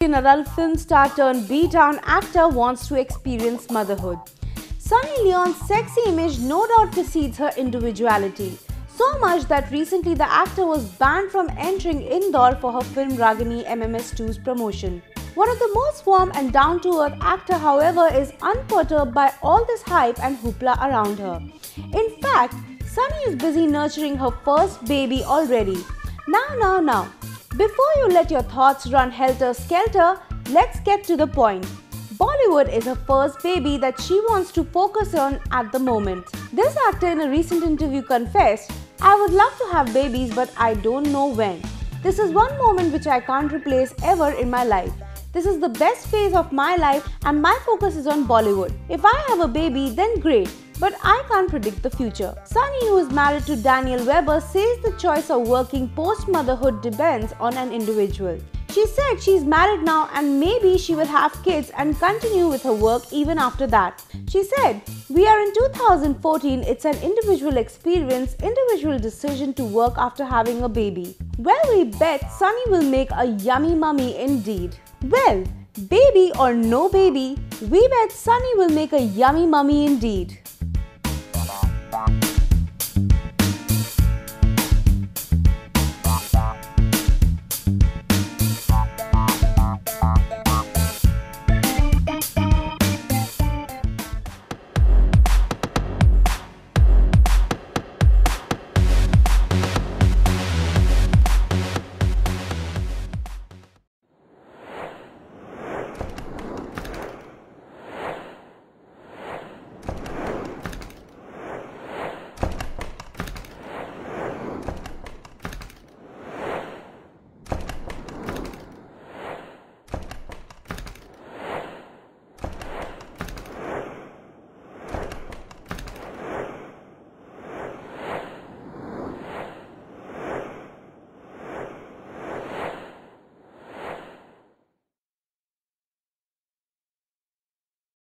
An adult film star turned B-town actor wants to experience motherhood. Sunny Leon's sexy image no doubt precedes her individuality. So much that recently the actor was banned from entering Indore for her film Ragini MMS2's promotion. One of the most warm and down-to-earth actor, however, is unperturbed by all this hype and hoopla around her. In fact, Sunny is busy nurturing her first baby already. Now. Before you let your thoughts run helter-skelter, let's get to the point. Bollywood is her first baby that she wants to focus on at the moment. This actor in a recent interview confessed, "I would love to have babies but I don't know when. This is one moment which I can't replace ever in my life. This is the best phase of my life and my focus is on Bollywood. If I have a baby, then great. But I can't predict the future." Sunny, who is married to Daniel Webber, says the choice of working post-motherhood depends on an individual. She said she's married now and maybe she will have kids and continue with her work even after that. She said, "We are in 2014, it's an individual experience, individual decision to work after having a baby. Well, we bet Sunny will make a yummy mummy indeed." Well, baby or no baby, we bet Sunny will make a yummy mummy indeed.